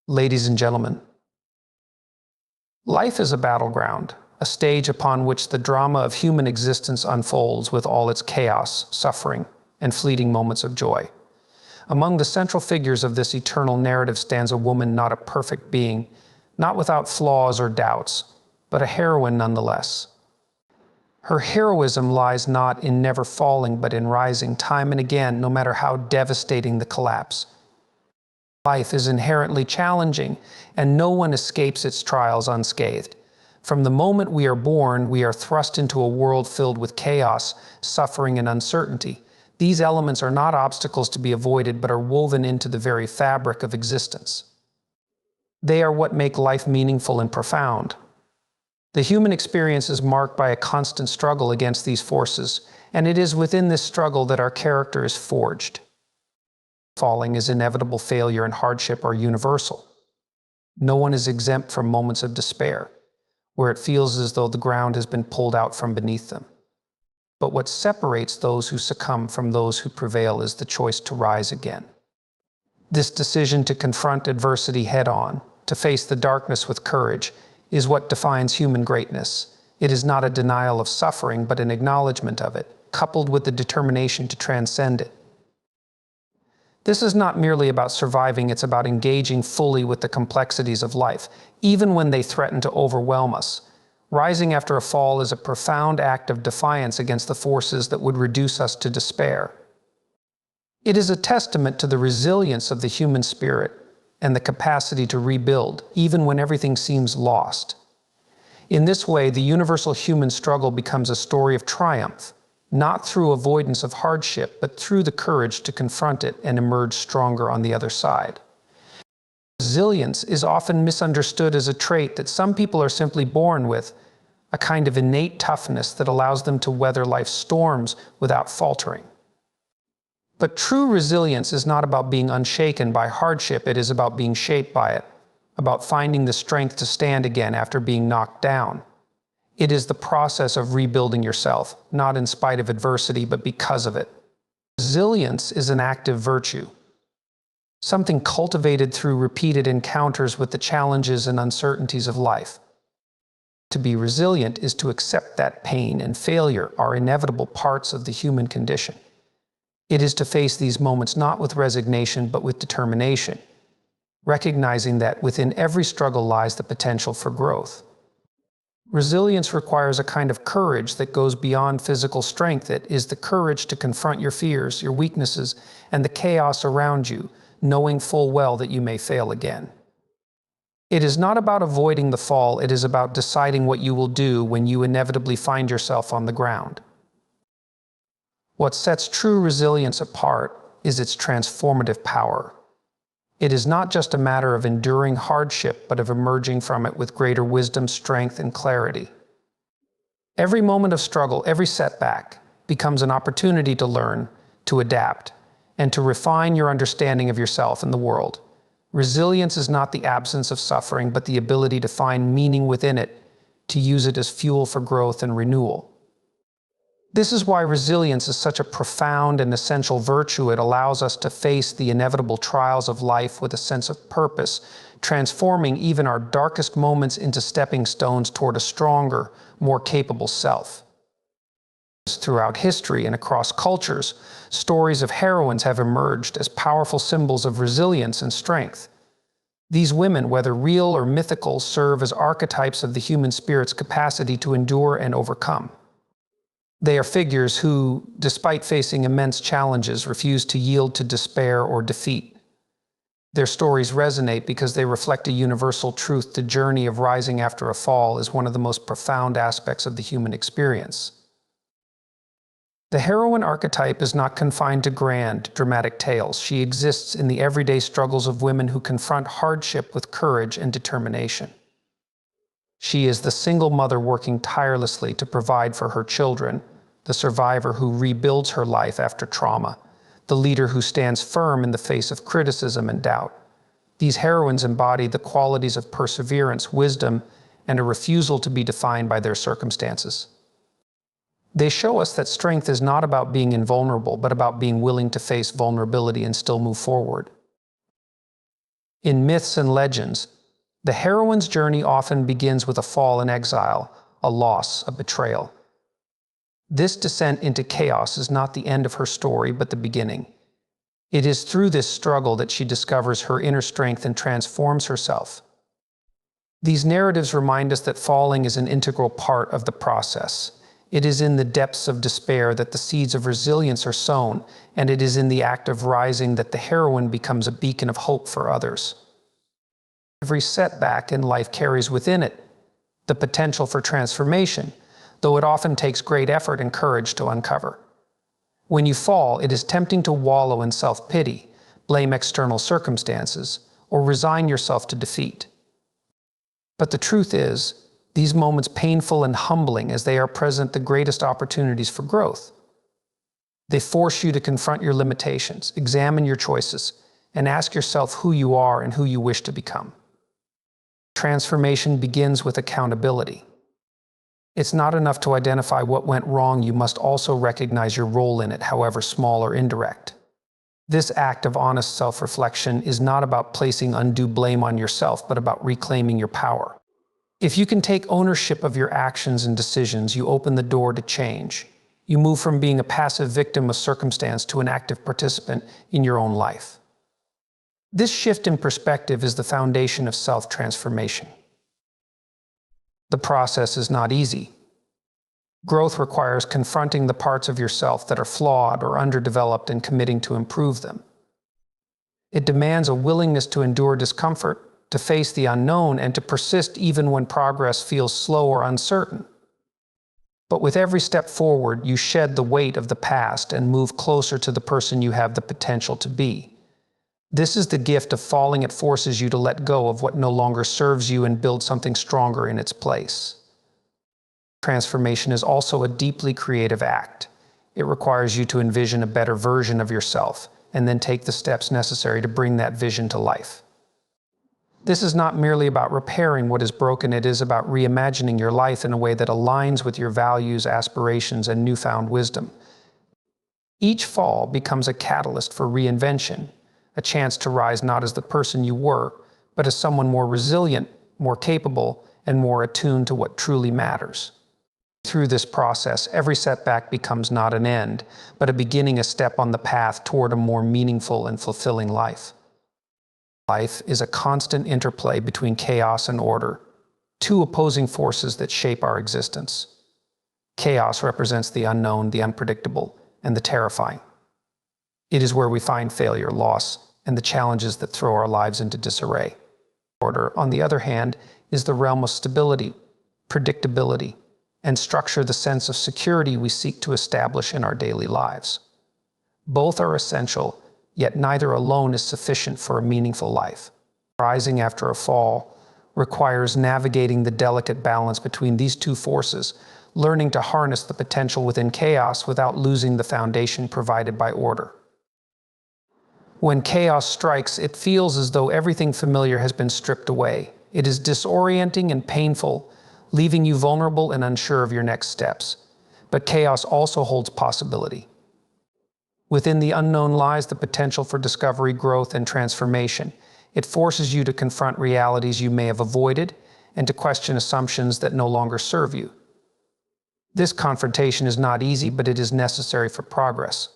Ladies and gentlemen, life is a battleground, a stage upon which the drama of human existence unfolds with all its chaos, suffering, and fleeting moments of joy. Among the central figures of this eternal narrative stands a woman not a perfect being, not without flaws or doubts, but a heroine nonetheless. Her heroism lies not in never falling, but in rising time and again, no matter how devastating the collapse. Life is inherently challenging, and no one escapes its trials unscathed. From the moment we are born, we are thrust into a world filled with chaos, suffering, and uncertainty. These elements are not obstacles to be avoided, but are woven into the very fabric of existence. They are what make life meaningful and profound. The human experience is marked by a constant struggle against these forces, and it is within this struggle that our character is forged. Falling is inevitable, failure and hardship are universal. No one is exempt from moments of despair, where it feels as though the ground has been pulled out from beneath them. But what separates those who succumb from those who prevail is the choice to rise again. This decision to confront adversity head-on, to face the darkness with courage, is what defines human greatness. It is not a denial of suffering, but an acknowledgement of it, coupled with the determination to transcend it. This is not merely about surviving, it's about engaging fully with the complexities of life, even when they threaten to overwhelm us. Rising after a fall is a profound act of defiance against the forces that would reduce us to despair. It is a testament to the resilience of the human spirit and the capacity to rebuild, even when everything seems lost. In this way, the universal human struggle becomes a story of triumph, not through avoidance of hardship, but through the courage to confront it and emerge stronger on the other side. Resilience is often misunderstood as a trait that some people are simply born with, a kind of innate toughness that allows them to weather life's storms without faltering. But true resilience is not about being unshaken by hardship, it is about being shaped by it, about finding the strength to stand again after being knocked down. It is the process of rebuilding yourself, not in spite of adversity, but because of it. Resilience is an active virtue, something cultivated through repeated encounters with the challenges and uncertainties of life. To be resilient is to accept that pain and failure are inevitable parts of the human condition. It is to face these moments not with resignation, but with determination, recognizing that within every struggle lies the potential for growth. Resilience requires a kind of courage that goes beyond physical strength. It is the courage to confront your fears, your weaknesses, and the chaos around you, knowing full well that you may fail again. It is not about avoiding the fall, it is about deciding what you will do when you inevitably find yourself on the ground. What sets true resilience apart is its transformative power. It is not just a matter of enduring hardship, but of emerging from it with greater wisdom, strength, and clarity. Every moment of struggle, every setback, becomes an opportunity to learn, to adapt, and to refine your understanding of yourself and the world. Resilience is not the absence of suffering, but the ability to find meaning within it, to use it as fuel for growth and renewal. This is why resilience is such a profound and essential virtue. It allows us to face the inevitable trials of life with a sense of purpose, transforming even our darkest moments into stepping stones toward a stronger, more capable self. Throughout history and across cultures, stories of heroines have emerged as powerful symbols of resilience and strength. These women, whether real or mythical, serve as archetypes of the human spirit's capacity to endure and overcome. They are figures who, despite facing immense challenges, refuse to yield to despair or defeat. Their stories resonate because they reflect a universal truth. The journey of rising after a fall is one of the most profound aspects of the human experience. The heroine archetype is not confined to grand, dramatic tales. She exists in the everyday struggles of women who confront hardship with courage and determination. She is the single mother working tirelessly to provide for her children, the survivor who rebuilds her life after trauma, the leader who stands firm in the face of criticism and doubt. These heroines embody the qualities of perseverance, wisdom, and a refusal to be defined by their circumstances. They show us that strength is not about being invulnerable, but about being willing to face vulnerability and still move forward. In myths and legends, the heroine's journey often begins with a fall in exile, a loss, a betrayal. This descent into chaos is not the end of her story, but the beginning. It is through this struggle that she discovers her inner strength and transforms herself. These narratives remind us that falling is an integral part of the process. It is in the depths of despair that the seeds of resilience are sown, and it is in the act of rising that the heroine becomes a beacon of hope for others. Every setback in life carries within it the potential for transformation, though it often takes great effort and courage to uncover. When you fall, it is tempting to wallow in self-pity, blame external circumstances, or resign yourself to defeat. But the truth is, these moments, painful and humbling as they are, present the greatest opportunities for growth. They force you to confront your limitations, examine your choices, and ask yourself who you are and who you wish to become. Transformation begins with accountability. It's not enough to identify what went wrong, you must also recognize your role in it, however small or indirect. This act of honest self-reflection is not about placing undue blame on yourself, but about reclaiming your power. If you can take ownership of your actions and decisions, you open the door to change. You move from being a passive victim of circumstance to an active participant in your own life. This shift in perspective is the foundation of self-transformation. The process is not easy. Growth requires confronting the parts of yourself that are flawed or underdeveloped and committing to improve them. It demands a willingness to endure discomfort, to face the unknown, and to persist even when progress feels slow or uncertain. But with every step forward, you shed the weight of the past and move closer to the person you have the potential to be. This is the gift of falling. It forces you to let go of what no longer serves you and build something stronger in its place. Transformation is also a deeply creative act. It requires you to envision a better version of yourself and then take the steps necessary to bring that vision to life. This is not merely about repairing what is broken, it is about reimagining your life in a way that aligns with your values, aspirations, and newfound wisdom. Each fall becomes a catalyst for reinvention, a chance to rise not as the person you were, but as someone more resilient, more capable, and more attuned to what truly matters. Through this process, every setback becomes not an end, but a beginning, a step on the path toward a more meaningful and fulfilling life. Life is a constant interplay between chaos and order, two opposing forces that shape our existence. Chaos represents the unknown, the unpredictable, and the terrifying. It is where we find failure, loss, and the challenges that throw our lives into disarray. Order, on the other hand, is the realm of stability, predictability, and structure, the sense of security we seek to establish in our daily lives. Both are essential, yet neither alone is sufficient for a meaningful life. Rising after a fall requires navigating the delicate balance between these two forces, learning to harness the potential within chaos without losing the foundation provided by order. When chaos strikes, it feels as though everything familiar has been stripped away. It is disorienting and painful, leaving you vulnerable and unsure of your next steps. But chaos also holds possibility. Within the unknown lies the potential for discovery, growth, and transformation. It forces you to confront realities you may have avoided and to question assumptions that no longer serve you. This confrontation is not easy, but it is necessary for progress.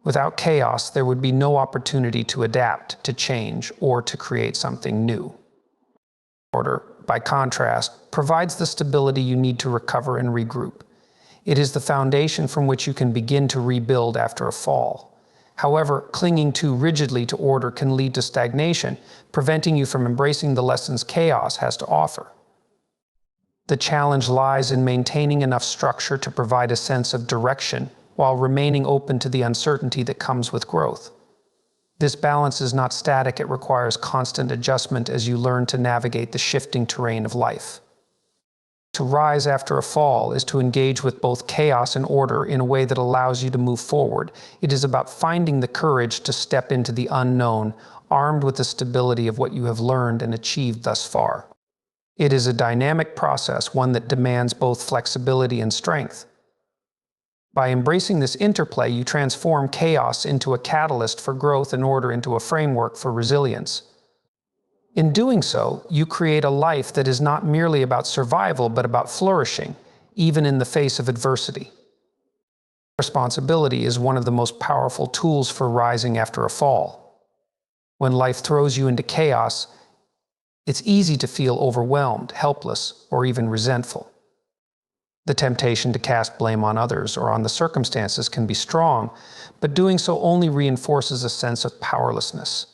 Without chaos, there would be no opportunity to adapt, to change, or to create something new. Order, by contrast, provides the stability you need to recover and regroup. It is the foundation from which you can begin to rebuild after a fall. However, clinging too rigidly to order can lead to stagnation, preventing you from embracing the lessons chaos has to offer. The challenge lies in maintaining enough structure to provide a sense of direction while remaining open to the uncertainty that comes with growth. This balance is not static, it requires constant adjustment as you learn to navigate the shifting terrain of life. To rise after a fall is to engage with both chaos and order in a way that allows you to move forward. It is about finding the courage to step into the unknown, armed with the stability of what you have learned and achieved thus far. It is a dynamic process, one that demands both flexibility and strength. By embracing this interplay, you transform chaos into a catalyst for growth and order into a framework for resilience. In doing so, you create a life that is not merely about survival, but about flourishing, even in the face of adversity. Responsibility is one of the most powerful tools for rising after a fall. When life throws you into chaos, it's easy to feel overwhelmed, helpless, or even resentful. The temptation to cast blame on others or on the circumstances can be strong, but doing so only reinforces a sense of powerlessness.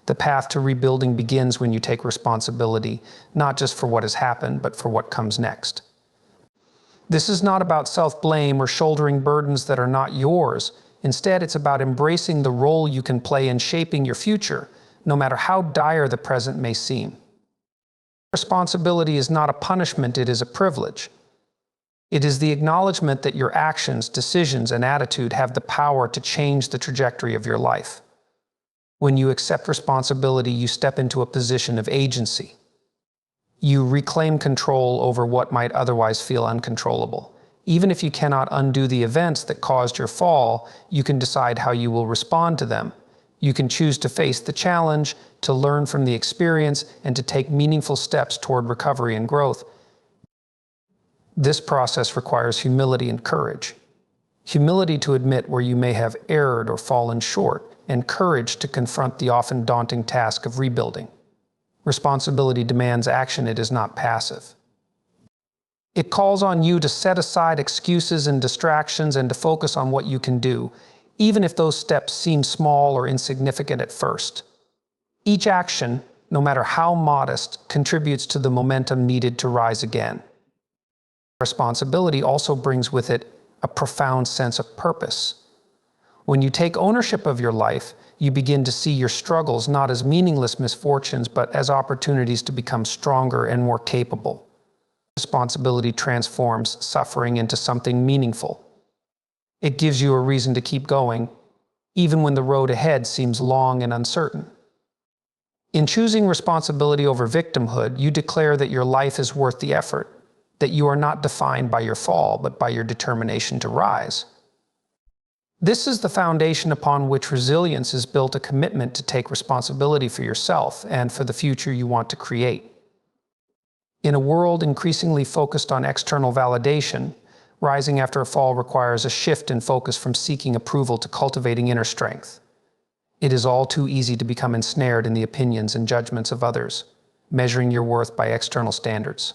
The path to rebuilding begins when you take responsibility, not just for what has happened, but for what comes next. This is not about self-blame or shouldering burdens that are not yours. Instead, it's about embracing the role you can play in shaping your future, no matter how dire the present may seem. Responsibility is not a punishment, it is a privilege. It is the acknowledgement that your actions, decisions, and attitude have the power to change the trajectory of your life. When you accept responsibility, you step into a position of agency. You reclaim control over what might otherwise feel uncontrollable. Even if you cannot undo the events that caused your fall, you can decide how you will respond to them. You can choose to face the challenge, to learn from the experience, and to take meaningful steps toward recovery and growth. This process requires humility and courage. Humility to admit where you may have erred or fallen short, and courage to confront the often daunting task of rebuilding. Responsibility demands action, it is not passive. It calls on you to set aside excuses and distractions and to focus on what you can do, even if those steps seem small or insignificant at first. Each action, no matter how modest, contributes to the momentum needed to rise again. Responsibility also brings with it a profound sense of purpose. When you take ownership of your life, you begin to see your struggles not as meaningless misfortunes, but as opportunities to become stronger and more capable. Responsibility transforms suffering into something meaningful. It gives you a reason to keep going, even when the road ahead seems long and uncertain. In choosing responsibility over victimhood, you declare that your life is worth the effort, that you are not defined by your fall, but by your determination to rise. This is the foundation upon which resilience is built, a commitment to take responsibility for yourself and for the future you want to create. In a world increasingly focused on external validation, rising after a fall requires a shift in focus from seeking approval to cultivating inner strength. It is all too easy to become ensnared in the opinions and judgments of others, measuring your worth by external standards.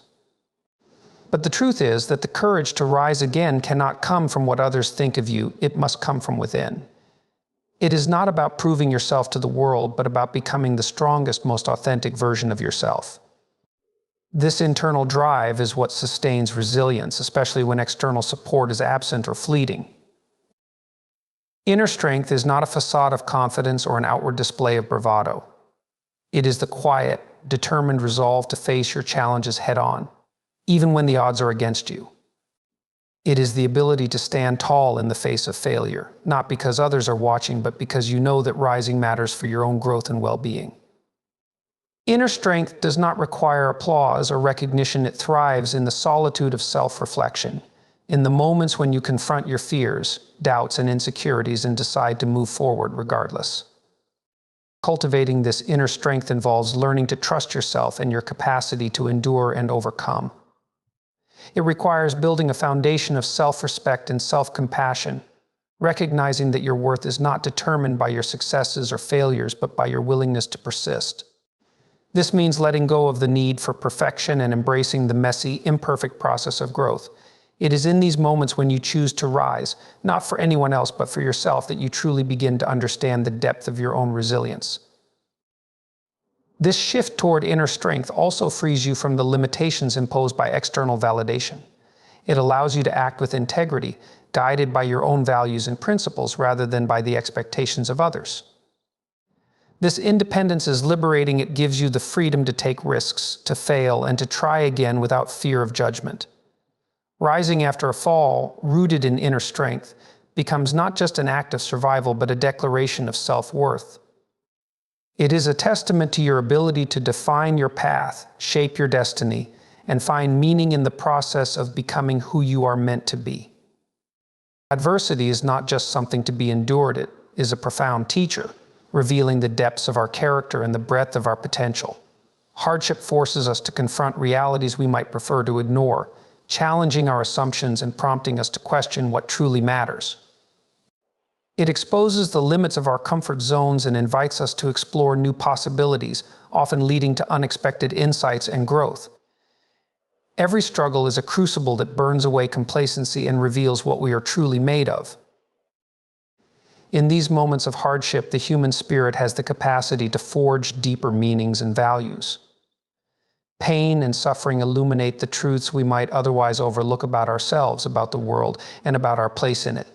But the truth is that the courage to rise again cannot come from what others think of you, it must come from within. It is not about proving yourself to the world, but about becoming the strongest, most authentic version of yourself. This internal drive is what sustains resilience, especially when external support is absent or fleeting. Inner strength is not a facade of confidence or an outward display of bravado. It is the quiet, determined resolve to face your challenges head-on, even when the odds are against you. It is the ability to stand tall in the face of failure, not because others are watching, but because you know that rising matters for your own growth and well-being. Inner strength does not require applause or recognition. It thrives in the solitude of self-reflection, in the moments when you confront your fears, doubts, and insecurities and decide to move forward regardless. Cultivating this inner strength involves learning to trust yourself and your capacity to endure and overcome. It requires building a foundation of self-respect and self-compassion, recognizing that your worth is not determined by your successes or failures, but by your willingness to persist. This means letting go of the need for perfection and embracing the messy, imperfect process of growth. It is in these moments when you choose to rise, not for anyone else, but for yourself, that you truly begin to understand the depth of your own resilience. This shift toward inner strength also frees you from the limitations imposed by external validation. It allows you to act with integrity, guided by your own values and principles rather than by the expectations of others. This independence is liberating. It gives you the freedom to take risks, to fail, and to try again without fear of judgment. Rising after a fall, rooted in inner strength, becomes not just an act of survival, but a declaration of self-worth. It is a testament to your ability to define your path, shape your destiny, and find meaning in the process of becoming who you are meant to be. Adversity is not just something to be endured, it is a profound teacher, revealing the depths of our character and the breadth of our potential. Hardship forces us to confront realities we might prefer to ignore, challenging our assumptions and prompting us to question what truly matters. It exposes the limits of our comfort zones and invites us to explore new possibilities, often leading to unexpected insights and growth. Every struggle is a crucible that burns away complacency and reveals what we are truly made of. In these moments of hardship, the human spirit has the capacity to forge deeper meanings and values. Pain and suffering illuminate the truths we might otherwise overlook about ourselves, about the world, and about our place in it.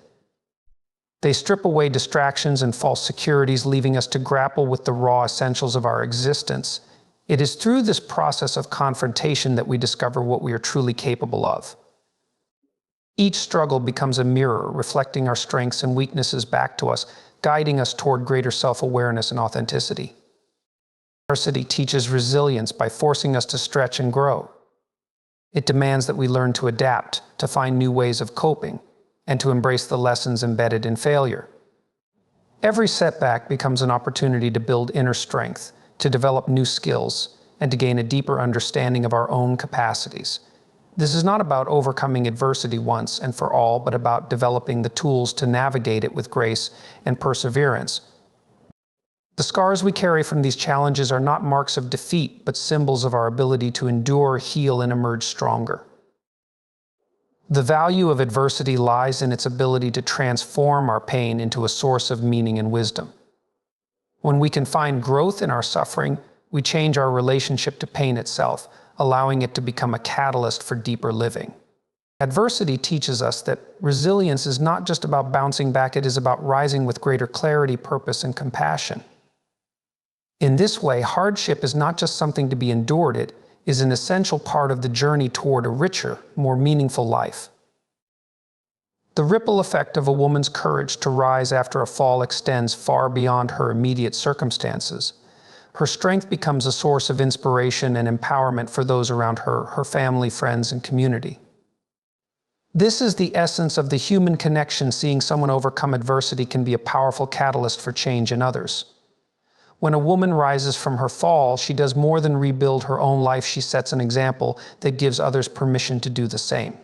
They strip away distractions and false securities, leaving us to grapple with the raw essentials of our existence. It is through this process of confrontation that we discover what we are truly capable of. Each struggle becomes a mirror, reflecting our strengths and weaknesses back to us, guiding us toward greater self-awareness and authenticity. Adversity teaches resilience by forcing us to stretch and grow. It demands that we learn to adapt, to find new ways of coping, and to embrace the lessons embedded in failure. Every setback becomes an opportunity to build inner strength, to develop new skills, and to gain a deeper understanding of our own capacities. This is not about overcoming adversity once and for all, but about developing the tools to navigate it with grace and perseverance. The scars we carry from these challenges are not marks of defeat, but symbols of our ability to endure, heal, and emerge stronger. The value of adversity lies in its ability to transform our pain into a source of meaning and wisdom. When we can find growth in our suffering, we change our relationship to pain itself, allowing it to become a catalyst for deeper living. Adversity teaches us that resilience is not just about bouncing back, it is about rising with greater clarity, purpose, and compassion. In this way, hardship is not just something to be endured, it is an essential part of the journey toward a richer, more meaningful life. The ripple effect of a woman's courage to rise after a fall extends far beyond her immediate circumstances. Her strength becomes a source of inspiration and empowerment for those around her, her family, friends, and community. This is the essence of the human connection. Seeing someone overcome adversity can be a powerful catalyst for change in others. When a woman rises from her fall, she does more than rebuild her own life. She sets an example that gives others permission to do the same.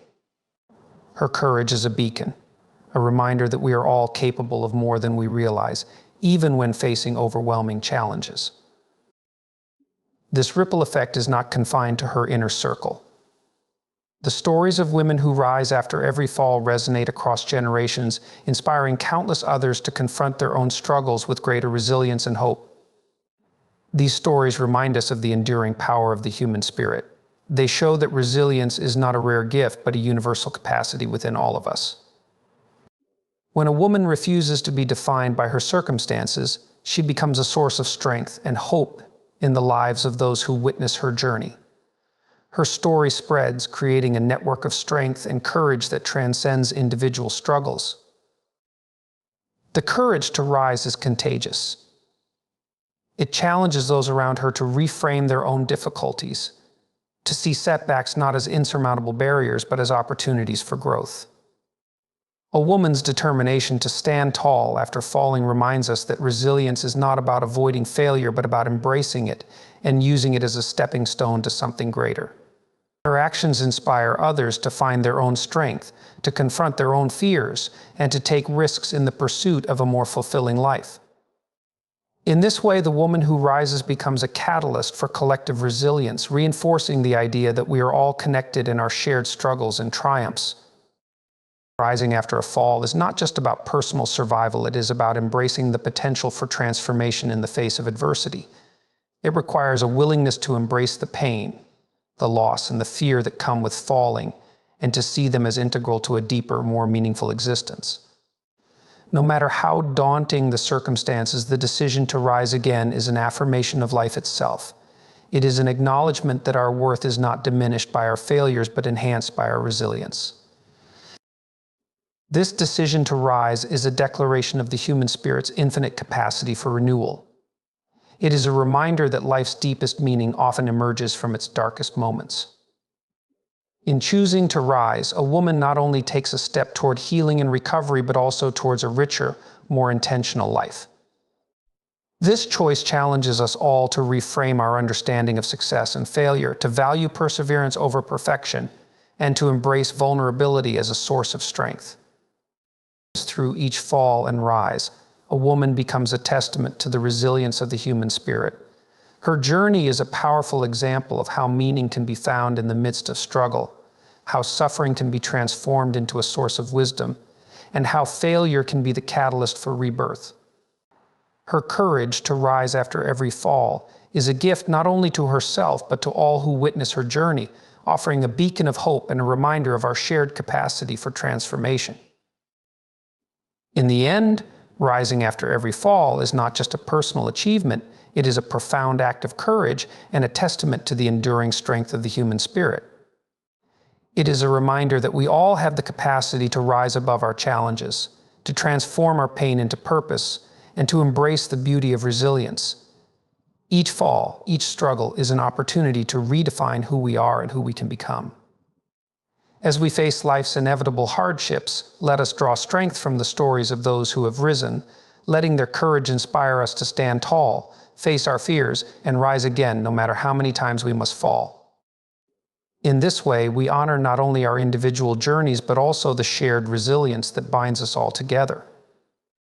Her courage is a beacon, a reminder that we are all capable of more than we realize, even when facing overwhelming challenges. This ripple effect is not confined to her inner circle. The stories of women who rise after every fall resonate across generations, inspiring countless others to confront their own struggles with greater resilience and hope. These stories remind us of the enduring power of the human spirit. They show that resilience is not a rare gift, but a universal capacity within all of us. When a woman refuses to be defined by her circumstances, she becomes a source of strength and hope in the lives of those who witness her journey. Her story spreads, creating a network of strength and courage that transcends individual struggles. The courage to rise is contagious. It challenges those around her to reframe their own difficulties, to see setbacks not as insurmountable barriers, but as opportunities for growth. A woman's determination to stand tall after falling reminds us that resilience is not about avoiding failure, but about embracing it and using it as a stepping stone to something greater. Her actions inspire others to find their own strength, to confront their own fears, and to take risks in the pursuit of a more fulfilling life. In this way, the woman who rises becomes a catalyst for collective resilience, reinforcing the idea that we are all connected in our shared struggles and triumphs. Rising after a fall is not just about personal survival, it is about embracing the potential for transformation in the face of adversity. It requires a willingness to embrace the pain, the loss, and the fear that come with falling, and to see them as integral to a deeper, more meaningful existence. No matter how daunting the circumstances, the decision to rise again is an affirmation of life itself. It is an acknowledgement that our worth is not diminished by our failures, but enhanced by our resilience. This decision to rise is a declaration of the human spirit's infinite capacity for renewal. It is a reminder that life's deepest meaning often emerges from its darkest moments. In choosing to rise, a woman not only takes a step toward healing and recovery, but also towards a richer, more intentional life. This choice challenges us all to reframe our understanding of success and failure, to value perseverance over perfection, and to embrace vulnerability as a source of strength. Through each fall and rise, a woman becomes a testament to the resilience of the human spirit. Her journey is a powerful example of how meaning can be found in the midst of struggle, how suffering can be transformed into a source of wisdom, and how failure can be the catalyst for rebirth. Her courage to rise after every fall is a gift not only to herself, but to all who witness her journey, offering a beacon of hope and a reminder of our shared capacity for transformation. In the end, rising after every fall is not just a personal achievement, it is a profound act of courage and a testament to the enduring strength of the human spirit. It is a reminder that we all have the capacity to rise above our challenges, to transform our pain into purpose, and to embrace the beauty of resilience. Each fall, each struggle is an opportunity to redefine who we are and who we can become. As we face life's inevitable hardships, let us draw strength from the stories of those who have risen, letting their courage inspire us to stand tall, face our fears, and rise again no matter how many times we must fall. In this way, we honor not only our individual journeys, but also the shared resilience that binds us all together.